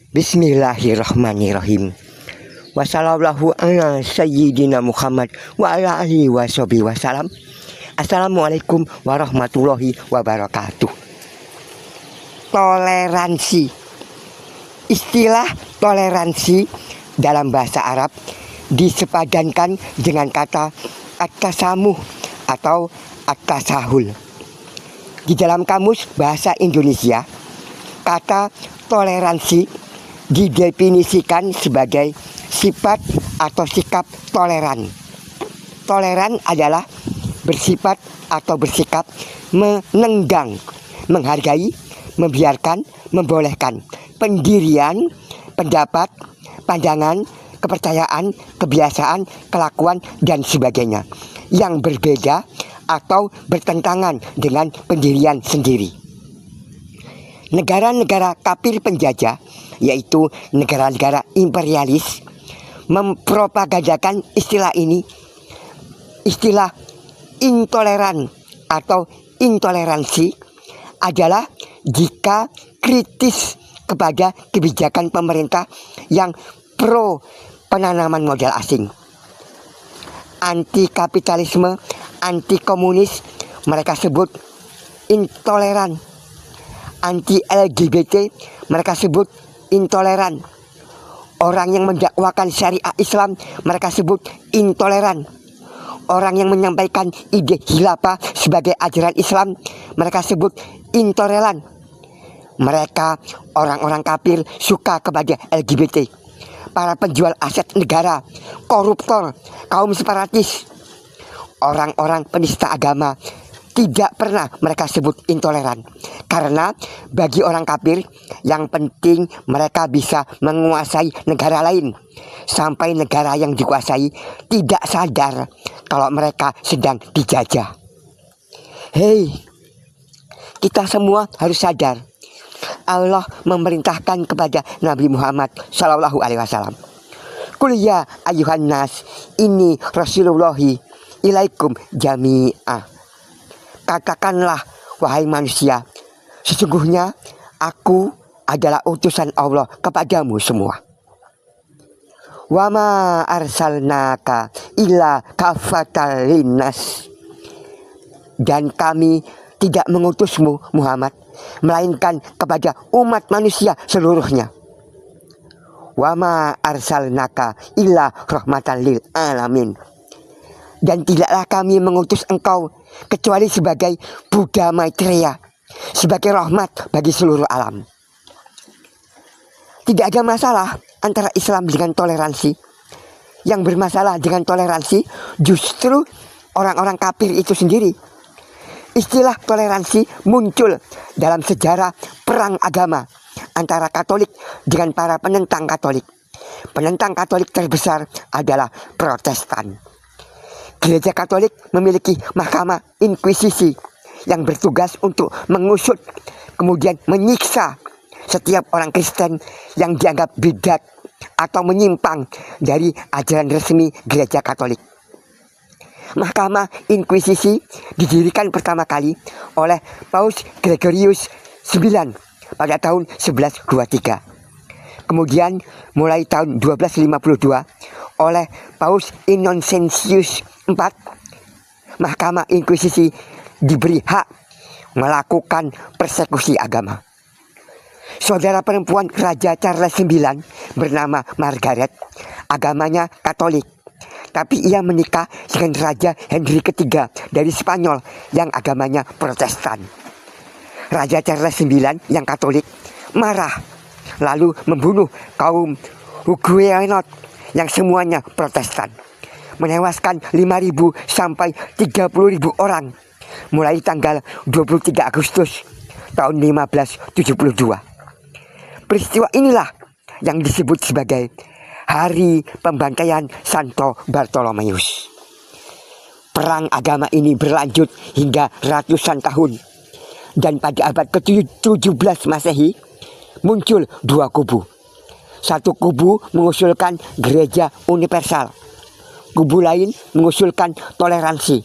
Bismillahirrahmanirrahim. Wassallallahu ala sayyidina Muhammad wa ala alihi washabihi wasallam. Assalamualaikum warahmatullahi wabarakatuh. Toleransi. Istilah toleransi dalam bahasa Arab disepadankan dengan kata at-tasamuh atau at-tasahul. Di dalam kamus bahasa Indonesia, kata toleransi didefinisikan sebagai sifat atau sikap toleran. Toleran adalah bersifat atau bersikap menenggang, menghargai, membiarkan, membolehkan pendirian, pendapat, pandangan, kepercayaan, kebiasaan, kelakuan, dan sebagainya yang berbeda atau bertentangan dengan pendirian sendiri. Negara-negara kafir penjajah, yaitu negara-negara imperialis, mempropagandakan istilah ini, istilah intoleran atau intoleransi adalah jika kritis kepada kebijakan pemerintah yang pro penanaman modal asing, anti kapitalisme, anti komunis, mereka sebut intoleran. Anti LGBT, mereka sebut intoleran. Orang yang mendakwakan syariah Islam, mereka sebut intoleran. Orang yang menyampaikan ide khilafah sebagai ajaran Islam, mereka sebut intoleran. Mereka, orang-orang kafir, suka kepada LGBT, para penjual aset negara, koruptor, kaum separatis, orang-orang penista agama. Tidak pernah mereka sebut intoleran. Karena bagi orang kafir, yang penting mereka bisa menguasai negara lain, sampai negara yang dikuasai tidak sadar kalau mereka sedang dijajah. Hei, kita semua harus sadar. Allah memerintahkan kepada Nabi Muhammad SAW, "Qul ya ayyuhan nas, inni rasulullahi ilaikum jami'ah." Katakanlah, wahai manusia, sesungguhnya aku adalah utusan Allah kepadamu semua. Wa ma arsalnaka illa kafatal linnas. Dan kami tidak mengutusmu Muhammad melainkan kepada umat manusia seluruhnya. Wa ma arsalnaka illa rahmatan lil alamin. Dan tidaklah kami mengutus engkau kecuali sebagai Buddha Maitreya, sebagai rahmat bagi seluruh alam. Tidak ada masalah antara Islam dengan toleransi. Yang bermasalah dengan toleransi justru orang-orang kafir itu sendiri. Istilah toleransi muncul dalam sejarah perang agama antara Katolik dengan para penentang Katolik. Penentang Katolik terbesar adalah Protestan. Gereja Katolik memiliki mahkamah inkuisisi yang bertugas untuk mengusut, kemudian menyiksa setiap orang Kristen yang dianggap bidat atau menyimpang dari ajaran resmi Gereja Katolik. Mahkamah inkuisisi didirikan pertama kali oleh Paus Gregorius IX pada tahun 1123. Kemudian mulai tahun 1252 oleh Paus Innocentius IV, Mahkamah Inkuisisi diberi hak melakukan persekusi agama. Saudara perempuan Raja Charles IX bernama Margaret, agamanya Katolik, tapi ia menikah dengan Raja Henry III dari Spanyol yang agamanya Protestan. Raja Charles IX yang Katolik marah, lalu membunuh kaum Huguenot yang semuanya Protestan, menewaskan 5.000 sampai 30.000 orang mulai tanggal 23 Agustus tahun 1572. Peristiwa inilah yang disebut sebagai Hari Pembantaian Santo Bartolomeus. Perang agama ini berlanjut hingga ratusan tahun, dan pada abad ke-17 Masehi muncul dua kubu. Satu kubu mengusulkan gereja universal, kubu lain mengusulkan toleransi.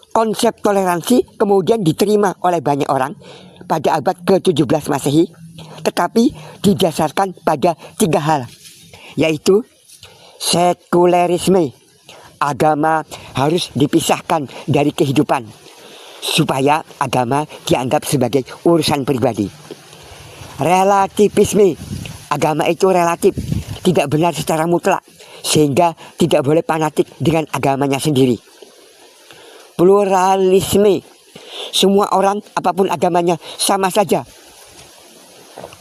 Konsep toleransi kemudian diterima oleh banyak orang pada abad ke-17 Masehi tetapi didasarkan pada 3 hal, yaitu sekulerisme. Agama harus dipisahkan dari kehidupan supaya agama dianggap sebagai urusan pribadi. Relativisme. Agama itu relatif, tidak benar secara mutlak, sehingga tidak boleh fanatik dengan agamanya sendiri. Pluralisme. Semua orang apapun agamanya sama saja.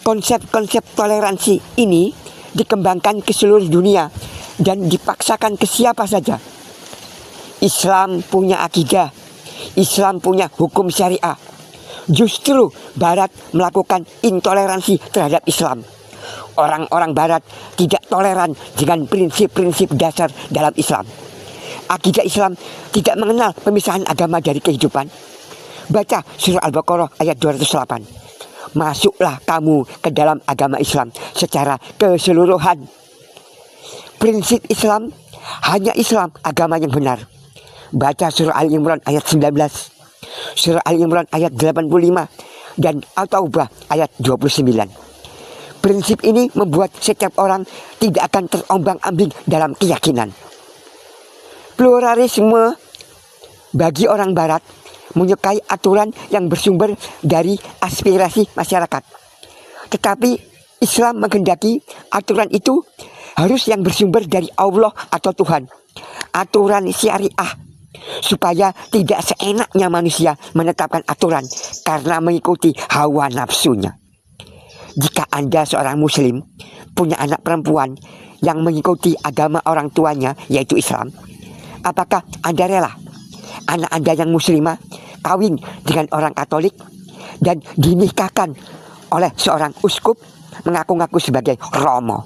Konsep-konsep toleransi ini dikembangkan ke seluruh dunia dan dipaksakan ke siapa saja. Islam punya akidah, Islam punya hukum syariah. Justru Barat melakukan intoleransi terhadap Islam. Orang-orang Barat tidak toleran dengan prinsip-prinsip dasar dalam Islam. Akidah Islam tidak mengenal pemisahan agama dari kehidupan. Baca surah Al-Baqarah ayat 208. Masuklah kamu ke dalam agama Islam secara keseluruhan. Prinsip Islam, hanya Islam agama yang benar. Baca surah Al-Imran ayat 19, surah Al-Imran ayat 85, dan At-Taubah ayat 29. Prinsip ini membuat setiap orang tidak akan terombang-ambing dalam keyakinan. Pluralisme. Bagi orang Barat menyukai aturan yang bersumber dari aspirasi masyarakat. Tetapi Islam menghendaki aturan itu harus yang bersumber dari Allah atau Tuhan. Aturan syariah, supaya tidak seenaknya manusia menetapkan aturan karena mengikuti hawa nafsunya. Jika Anda seorang muslim punya anak perempuan yang mengikuti agama orang tuanya yaitu Islam, apakah Anda rela anak Anda yang muslimah kawin dengan orang Katolik dan dinikahkan oleh seorang uskup mengaku-ngaku sebagai romo?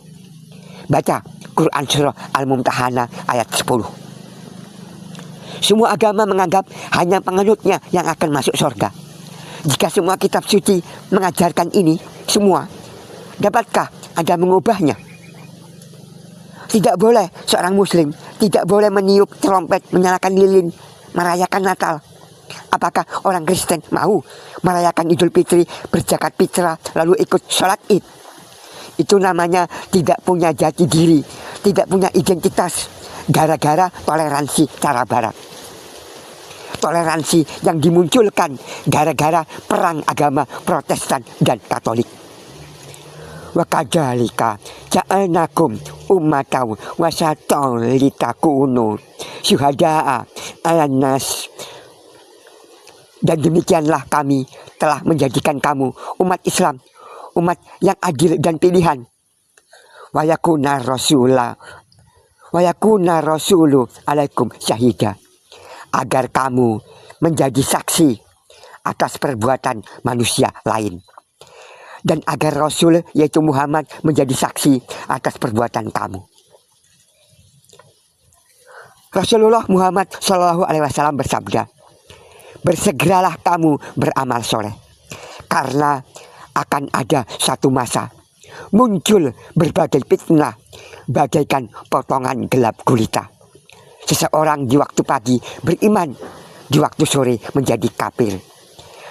Baca Quran surah Al-Mumtahanah ayat 10. Semua agama menganggap hanya penganutnya yang akan masuk surga. Jika semua kitab suci mengajarkan ini semua, dapatkah Anda mengubahnya? Tidak boleh seorang muslim tidak boleh meniup trompet, menyalakan lilin, merayakan Natal. Apakah orang Kristen mau merayakan Idul Fitri, berzakat fitrah, lalu ikut sholat Id? Itu namanya tidak punya jati diri, tidak punya identitas, gara-gara toleransi cara Barat. Toleransi yang dimunculkan gara-gara perang agama Protestan dan Katolik. Wa kadzalika ja'alnakum ummatan wasatan litakunu syuhada'a 'alan nas. Dan demikianlah kami telah menjadikan kamu umat Islam, umat yang adil dan pilihan. Wa yakuna rasulu alaikum syahida. Agar kamu menjadi saksi atas perbuatan manusia lain. Dan agar Rasul yaitu Muhammad menjadi saksi atas perbuatan kamu. Rasulullah Muhammad SAW bersabda, bersegeralah kamu beramal soleh, karena akan ada satu masa muncul berbagai fitnah bagaikan potongan gelap gulita. Seseorang di waktu pagi beriman, di waktu sore menjadi kafir,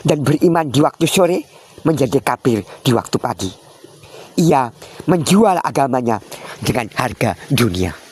dan beriman di waktu sore menjadi kafir di waktu pagi. Ia menjual agamanya dengan harga dunia.